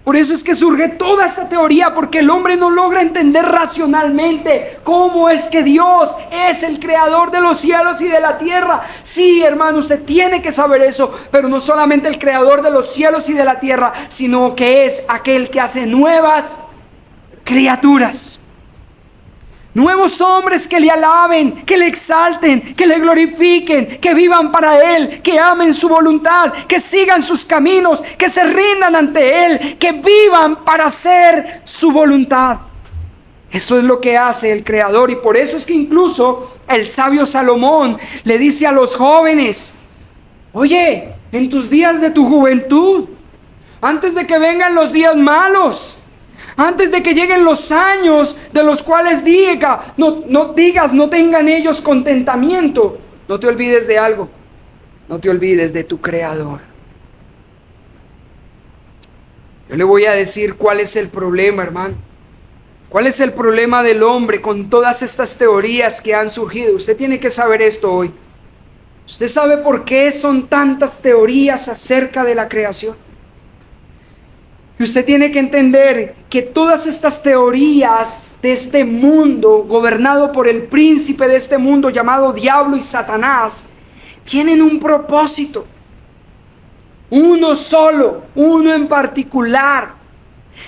Por eso es que surge toda esta teoría, porque el hombre no logra entender racionalmente cómo es que Dios es el creador de los cielos y de la tierra. Sí, hermano, usted tiene que saber eso, pero no solamente el creador de los cielos y de la tierra, sino que es aquel que hace nuevas criaturas. Nuevos hombres que le alaben, que le exalten, que le glorifiquen, que vivan para Él, que amen su voluntad, que sigan sus caminos, que se rindan ante Él, que vivan para hacer su voluntad. Esto es lo que hace el Creador, y por eso es que incluso el sabio Salomón le dice a los jóvenes: oye, en tus días de tu juventud, antes de que vengan los días malos, antes de que lleguen los años de los cuales no tengan ellos contentamiento, no te olvides de algo, no te olvides de tu Creador. Yo le voy a decir cuál es el problema, hermano. ¿Cuál es el problema del hombre con todas estas teorías que han surgido? Usted tiene que saber esto hoy. ¿Usted sabe por qué son tantas teorías acerca de la creación? Y usted tiene que entender que todas estas teorías de este mundo, gobernado por el príncipe de este mundo llamado Diablo y Satanás, tienen un propósito. Uno solo, uno en particular: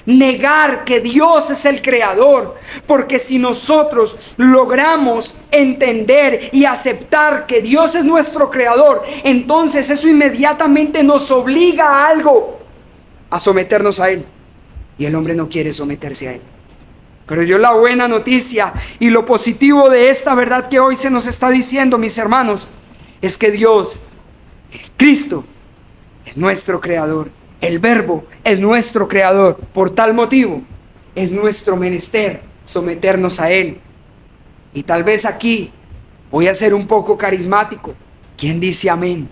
negar que Dios es el creador. Porque si nosotros logramos entender y aceptar que Dios es nuestro creador, entonces eso inmediatamente nos obliga a algo: a someternos a Él. Y el hombre no quiere someterse a Él. Pero yo, la buena noticia y lo positivo de esta verdad que hoy se nos está diciendo, mis hermanos, es que Dios, el Cristo, es nuestro creador. El Verbo es nuestro creador. Por tal motivo es nuestro menester someternos a Él. Y tal vez aquí voy a ser un poco carismático. ¿Quién dice amén?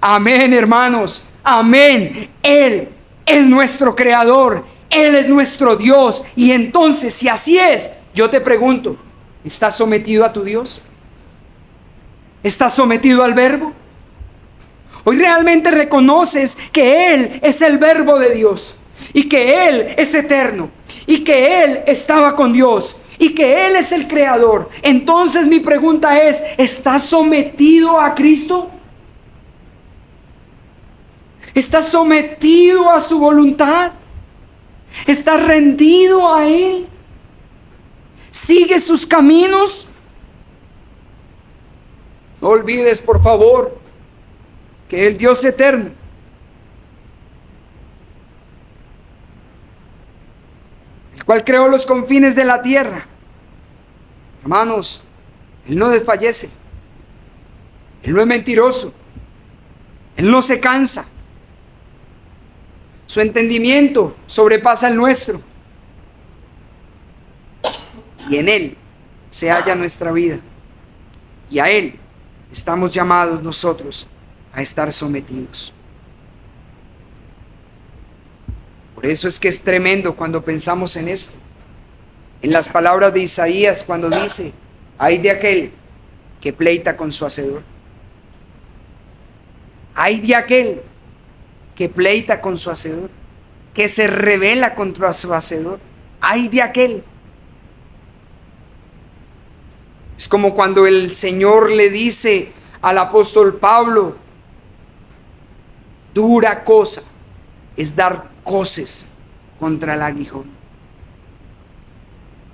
Amén, hermanos. Amén. Él es nuestro creador. Él es nuestro Dios. Y entonces, si así es, yo te pregunto: ¿estás sometido a tu Dios? ¿Estás sometido al Verbo? Hoy realmente reconoces que Él es el Verbo de Dios, y que Él es eterno, y que Él estaba con Dios, y que Él es el creador. Entonces mi pregunta es: ¿estás sometido a Cristo? ¿Estás sometido a su voluntad? ¿Estás rendido a Él? ¿Sigue sus caminos? No olvides, por favor, que el Dios eterno, el cual creó los confines de la tierra, hermanos, Él no desfallece, Él no es mentiroso, Él no se cansa, su entendimiento sobrepasa el nuestro, y en Él se halla nuestra vida, y a Él estamos llamados nosotros a estar sometidos. Por eso es que es tremendo cuando pensamos en esto. En las palabras de Isaías, cuando dice: ay de aquel que pleita con su hacedor. Ay de aquel que pleita con su hacedor, que se rebela contra su hacedor. Ay de aquel. Es como cuando el Señor le dice al apóstol Pablo: dura cosa es dar coces contra el aguijón.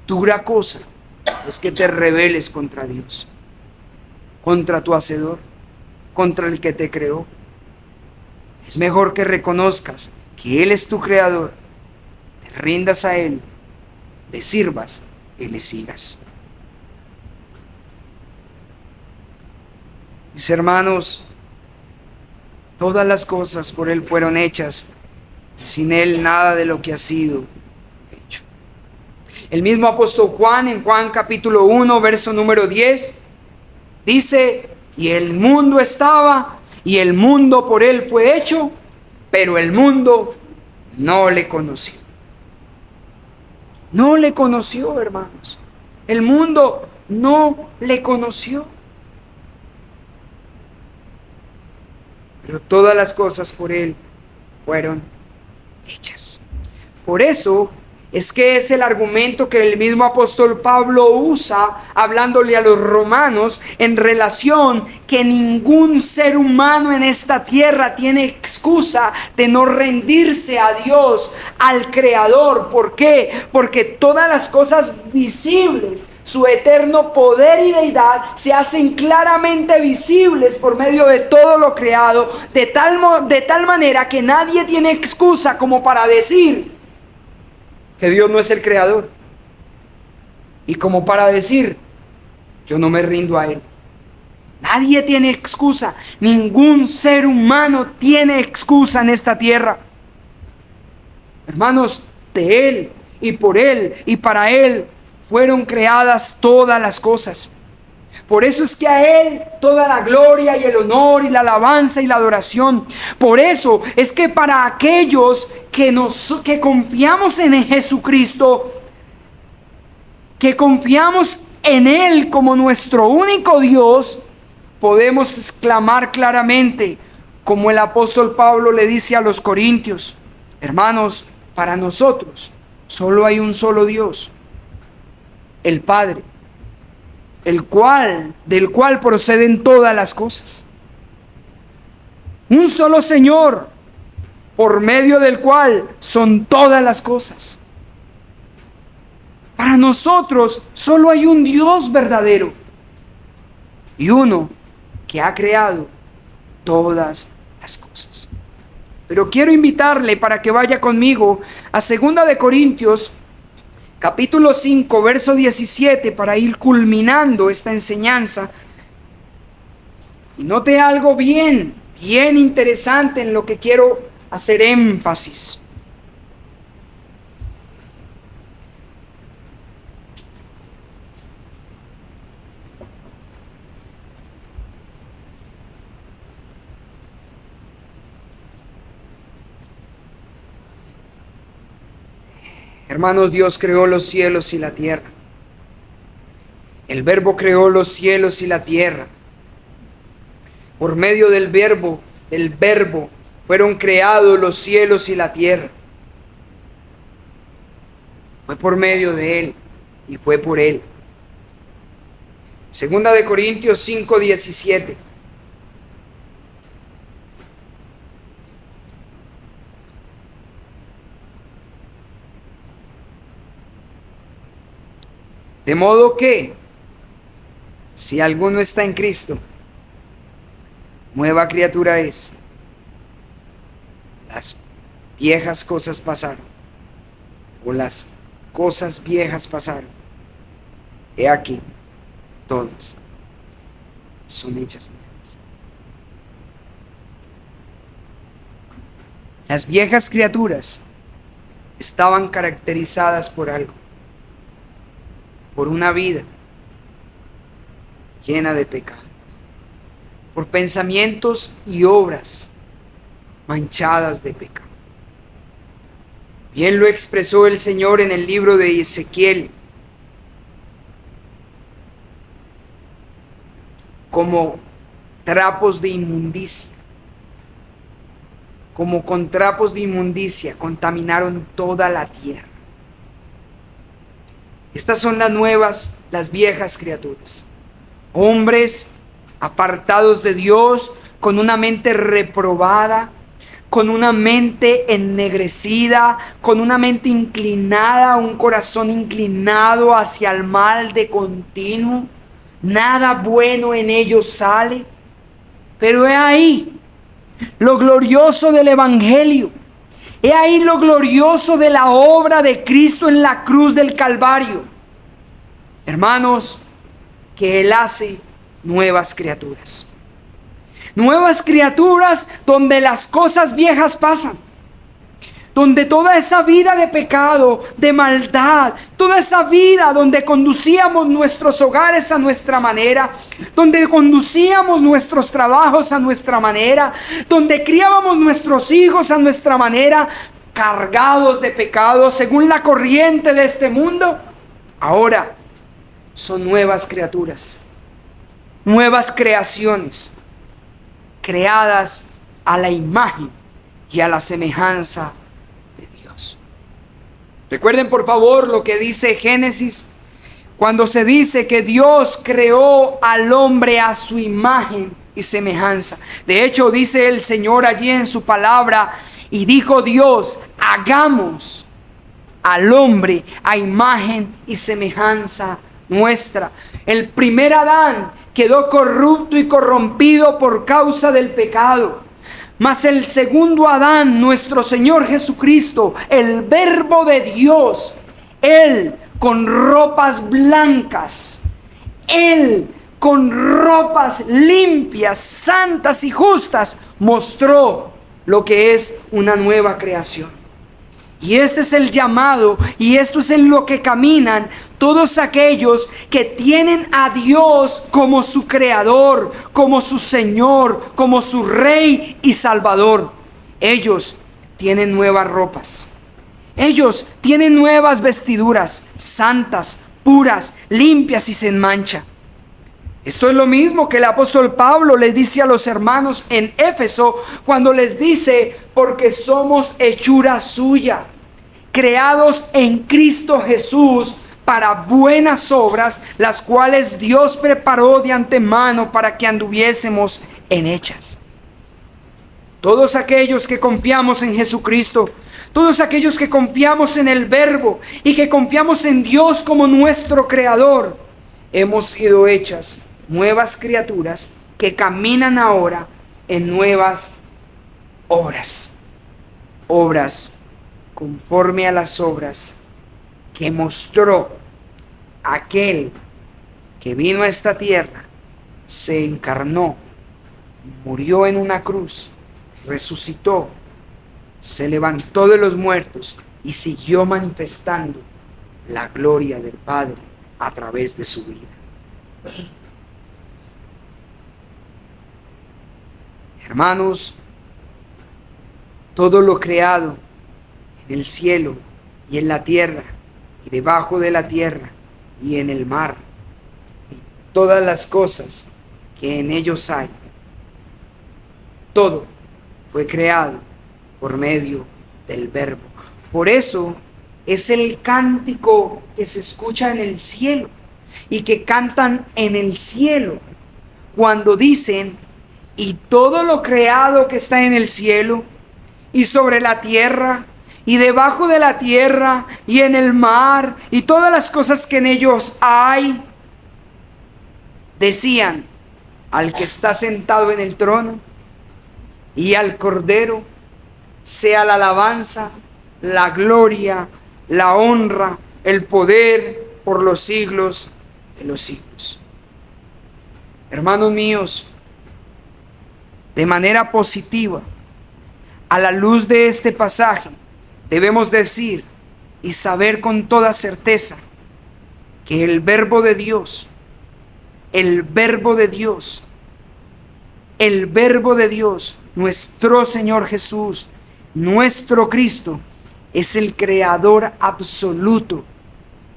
Dura cosa es que te rebeles contra Dios, contra tu hacedor, contra el que te creó. Es mejor que reconozcas que Él es tu creador, te rindas a Él, le sirvas y le sigas. Mis hermanos, todas las cosas por Él fueron hechas, y sin Él nada de lo que ha sido hecho. El mismo apóstol Juan, en Juan capítulo 1, verso número 10, dice: y el mundo estaba, y el mundo por Él fue hecho, pero el mundo no le conoció. No le conoció, hermanos. El mundo no le conoció. Pero todas las cosas por Él fueron hechas. Por eso es que es el argumento que el mismo apóstol Pablo usa hablándole a los romanos en relación que ningún ser humano en esta tierra tiene excusa de no rendirse a Dios, al Creador. ¿Por qué? Porque todas las cosas visibles, su eterno poder y deidad, se hacen claramente visibles por medio de todo lo creado, de tal manera que nadie tiene excusa como para decir que Dios no es el creador, y como para decir: yo no me rindo a Él. Nadie tiene excusa, ningún ser humano tiene excusa en esta tierra. Hermanos, de Él y por Él y para Él fueron creadas todas las cosas. Por eso es que a Él toda la gloria y el honor y la alabanza y la adoración. Por eso es que para aquellos que confiamos en Jesucristo, que confiamos en Él como nuestro único Dios, podemos exclamar claramente, como el apóstol Pablo le dice a los corintios: hermanos, para nosotros solo hay un solo Dios, el Padre, del cual proceden todas las cosas. Un solo Señor, por medio del cual son todas las cosas. Para nosotros solo hay un Dios verdadero y uno que ha creado todas las cosas. Pero quiero invitarle para que vaya conmigo a 2 de Corintios capítulo 5, verso 17, para ir culminando esta enseñanza. Y note algo bien interesante en lo que quiero hacer énfasis. Hermanos, Dios creó los cielos y la tierra. El Verbo creó los cielos y la tierra. Por medio del verbo, fueron creados los cielos y la tierra. Fue por medio de Él y fue por Él. 2 de Corintios 5, 17. De modo que, si alguno está en Cristo, nueva criatura es. Las viejas cosas pasaron, o las cosas viejas pasaron. He aquí, todas son hechas nuevas. Las viejas criaturas estaban caracterizadas por algo, por una vida llena de pecado, por pensamientos y obras manchadas de pecado. Bien lo expresó el Señor en el libro de Ezequiel, como trapos de inmundicia, como con trapos de inmundicia contaminaron toda la tierra. Estas son las viejas criaturas. Hombres apartados de Dios, con una mente reprobada, con una mente ennegrecida, con una mente inclinada, un corazón inclinado hacia el mal de continuo. Nada bueno en ellos sale. Pero he ahí lo glorioso del Evangelio. He ahí lo glorioso de la obra de Cristo en la cruz del Calvario. Hermanos, que Él hace nuevas criaturas. Nuevas criaturas donde las cosas viejas pasan. Donde toda esa vida de pecado, de maldad, toda esa vida donde conducíamos nuestros hogares a nuestra manera, donde conducíamos nuestros trabajos a nuestra manera, donde criábamos nuestros hijos a nuestra manera, cargados de pecado según la corriente de este mundo, ahora son nuevas criaturas, nuevas creaciones, creadas a la imagen y a la semejanza de Dios. Recuerden por favor lo que dice Génesis, cuando se dice que Dios creó al hombre a su imagen y semejanza. De hecho, dice el Señor allí en su palabra, y dijo Dios, hagamos al hombre a imagen y semejanza nuestra. El primer Adán quedó corrupto y corrompido por causa del pecado. Mas el segundo Adán, nuestro Señor Jesucristo, el Verbo de Dios, Él con ropas blancas, Él con ropas limpias, santas y justas, mostró lo que es una nueva creación. Y este es el llamado, y esto es en lo que caminan todos aquellos que tienen a Dios como su creador, como su Señor, como su Rey y Salvador. Ellos tienen nuevas ropas. Ellos tienen nuevas vestiduras, santas, puras, limpias y sin mancha. Esto es lo mismo que el apóstol Pablo les dice a los hermanos en Éfeso cuando les dice, porque somos hechura suya, creados en Cristo Jesús para buenas obras, las cuales Dios preparó de antemano para que anduviésemos en ellas. Todos aquellos que confiamos en Jesucristo, todos aquellos que confiamos en el Verbo y que confiamos en Dios como nuestro Creador, hemos sido hechas nuevas criaturas que caminan ahora en nuevas obras. Obras conforme a las obras que mostró aquel que vino a esta tierra, se encarnó, murió en una cruz, resucitó, se levantó de los muertos y siguió manifestando la gloria del Padre a través de su vida. Hermanos, todo lo creado en el cielo y en la tierra y debajo de la tierra y en el mar y todas las cosas que en ellos hay, todo fue creado por medio del Verbo. Por eso es el cántico que se escucha en el cielo y que cantan en el cielo cuando dicen: y todo lo creado que está en el cielo y sobre la tierra y debajo de la tierra y en el mar y todas las cosas que en ellos hay, decían al que está sentado en el trono y al Cordero, sea la alabanza, la gloria, la honra, el poder por los siglos de los siglos. Hermanos míos, de manera positiva, a la luz de este pasaje, debemos decir y saber con toda certeza que el Verbo de Dios, nuestro Señor Jesús, nuestro Cristo, es el creador absoluto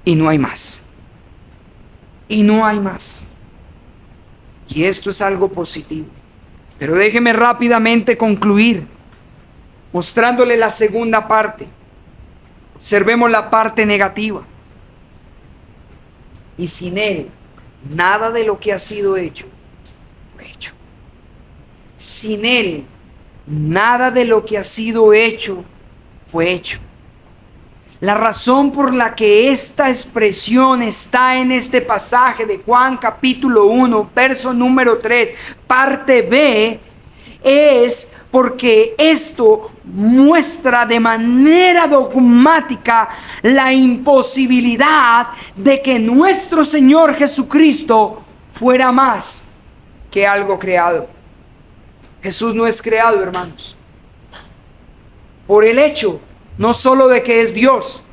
y no hay más. Y no hay más. Y esto es algo positivo. Pero déjeme rápidamente concluir mostrándole la segunda parte. Observemos la parte negativa. Y sin Él, nada de lo que ha sido hecho fue hecho. Sin Él, nada de lo que ha sido hecho fue hecho. La razón por la que esta expresión está en este pasaje de Juan capítulo 1, verso número 3, parte B, es porque esto muestra de manera dogmática la imposibilidad de que nuestro Señor Jesucristo fuera más que algo creado. Jesús no es creado, hermanos. Por el hecho no solo de que es Dios,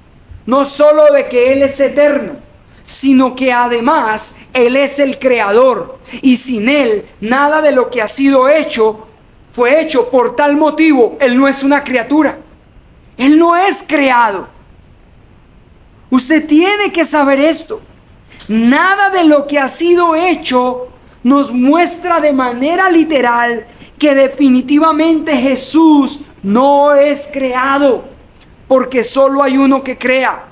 no solo de que Él es eterno, sino que además Él es el creador. Y sin Él, nada de lo que ha sido hecho fue hecho. Por tal motivo, Él no es una criatura. Él no es creado. Usted tiene que saber esto. Nada de lo que ha sido hecho nos muestra de manera literal que definitivamente Jesús no es creado. Porque solo hay uno que crea,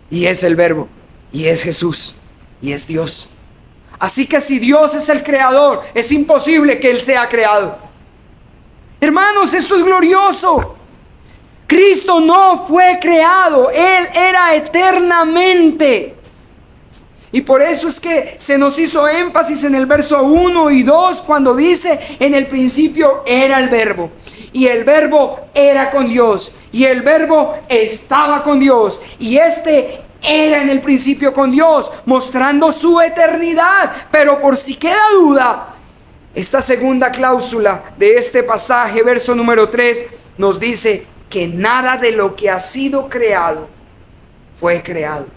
y es el Verbo, y es Jesús, y es Dios. Así que si Dios es el creador, es imposible que Él sea creado. Hermanos, esto es glorioso. Cristo no fue creado, Él era eternamente. Y por eso es que se nos hizo énfasis en el verso 1 y 2 cuando dice: en el principio era el Verbo. Y el Verbo era con Dios, y el Verbo estaba con Dios, y este era en el principio con Dios, mostrando su eternidad. Pero por si queda duda, esta segunda cláusula de este pasaje, verso número 3, nos dice que nada de lo que ha sido creado fue creado.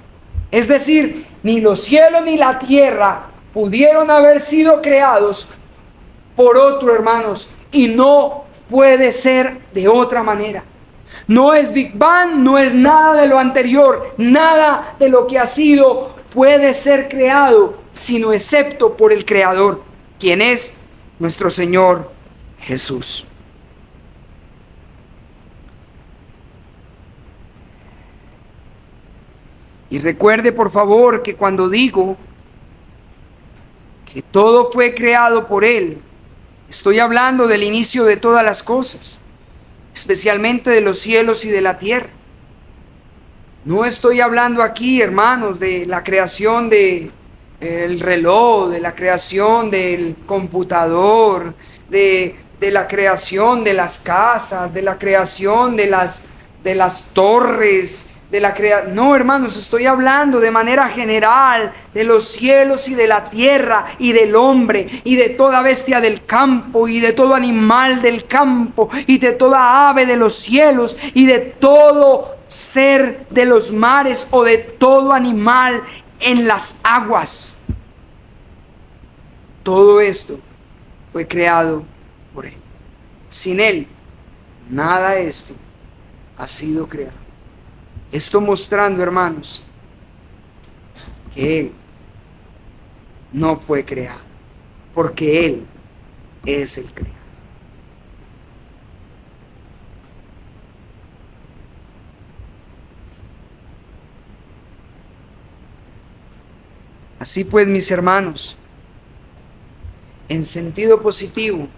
Es decir, ni los cielos ni la tierra pudieron haber sido creados por otro, hermanos, y no puede ser de otra manera. No es Big Bang, no es nada de lo anterior, nada de lo que ha sido puede ser creado, sino excepto por el Creador, quien es nuestro Señor Jesús. Y recuerde, por favor, que cuando digo que todo fue creado por Él, estoy hablando del inicio de todas las cosas, especialmente de los cielos y de la tierra. No estoy hablando aquí, hermanos, de la creación del reloj, de la creación del computador, de la creación de las casas, de la creación de las torres, no, hermanos, estoy hablando de manera general de los cielos y de la tierra y del hombre y de toda bestia del campo y de todo animal del campo y de toda ave de los cielos y de todo ser de los mares o de todo animal en las aguas. Todo esto fue creado por Él. Sin Él, nada de esto ha sido creado. Esto mostrando, hermanos, que Él no fue creado, porque Él es el creador. Así pues, mis hermanos, en sentido positivo,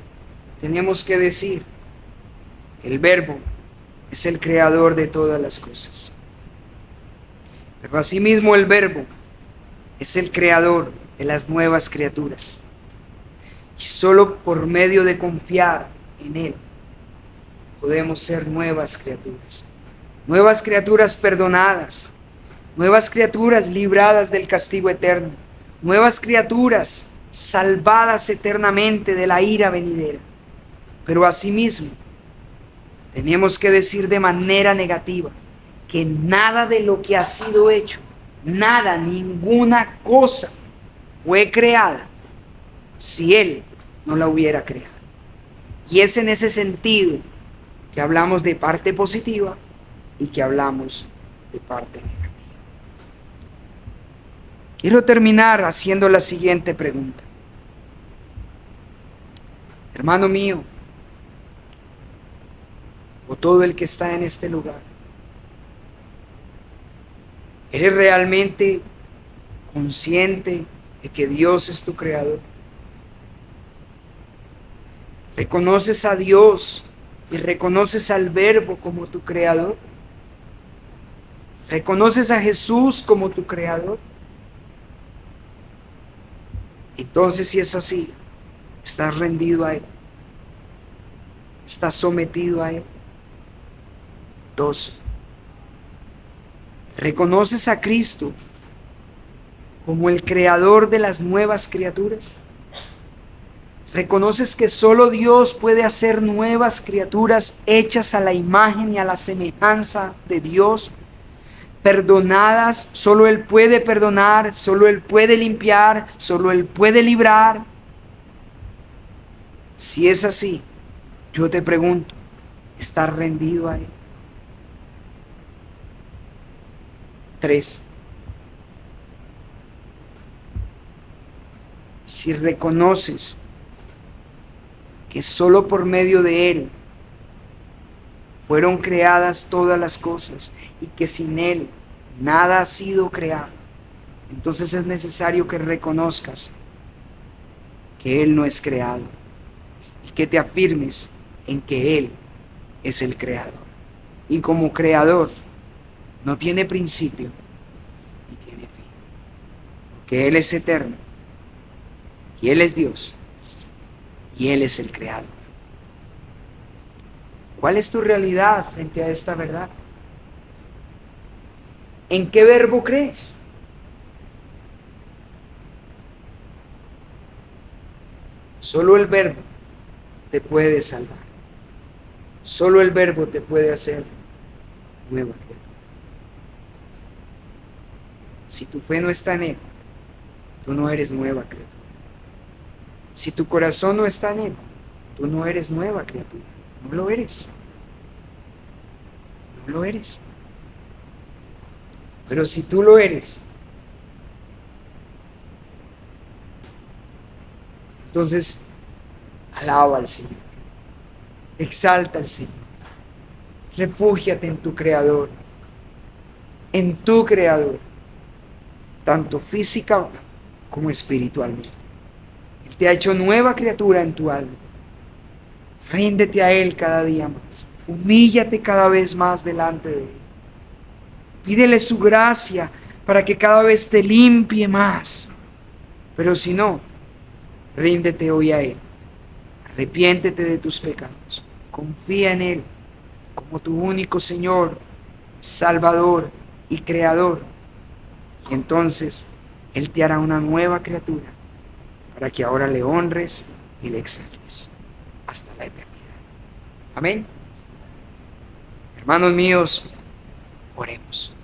tenemos que decir que el Verbo es el creador de todas las cosas. Pero asimismo el Verbo es el creador de las nuevas criaturas. Y solo por medio de confiar en Él podemos ser nuevas criaturas. Nuevas criaturas perdonadas, nuevas criaturas libradas del castigo eterno, nuevas criaturas salvadas eternamente de la ira venidera. Pero asimismo, tenemos que decir de manera negativa que nada de lo que ha sido hecho, nada, ninguna cosa fue creada si Él no la hubiera creado. Y es en ese sentido que hablamos de parte positiva y que hablamos de parte negativa. Quiero terminar haciendo la siguiente pregunta. Hermano mío, o todo el que está en este lugar, ¿eres realmente consciente de que Dios es tu creador? ¿Reconoces a Dios y reconoces al Verbo como tu creador? ¿Reconoces a Jesús como tu creador? Entonces, si es así, estás rendido a Él, estás sometido a Él. 2. ¿Reconoces a Cristo como el creador de las nuevas criaturas? ¿Reconoces que solo Dios puede hacer nuevas criaturas hechas a la imagen y a la semejanza de Dios? Perdonadas, solo Él puede perdonar, solo Él puede limpiar, solo Él puede librar. Si es así, yo te pregunto, ¿estás rendido a Él? 3. Si reconoces que solo por medio de Él fueron creadas todas las cosas y que sin Él nada ha sido creado, entonces es necesario que reconozcas que Él no es creado y que te afirmes en que Él es el creador. Y como creador no tiene principio ni tiene fin, porque Él es eterno y Él es Dios y Él es el creador. ¿Cuál es tu realidad frente a esta verdad? ¿En qué verbo crees? Solo el Verbo te puede salvar. Solo el Verbo te puede hacer nueva criatura. Si tu fe no está en Él, tú no eres nueva criatura. Si tu corazón no está en Él, tú no eres nueva criatura. No lo eres. No lo eres. Pero si tú lo eres, entonces alaba al Señor. Exalta al Señor. Refúgiate en tu Creador. En tu Creador. Tanto física como espiritualmente. Él te ha hecho nueva criatura en tu alma. Ríndete a Él cada día más. Humíllate cada vez más delante de Él. Pídele su gracia para que cada vez te limpie más. Pero si no, ríndete hoy a Él. Arrepiéntete de tus pecados. Confía en Él como tu único Señor, Salvador y Creador. Y entonces Él te hará una nueva criatura para que ahora le honres y le exaltes hasta la eternidad. Amén. Hermanos míos, oremos.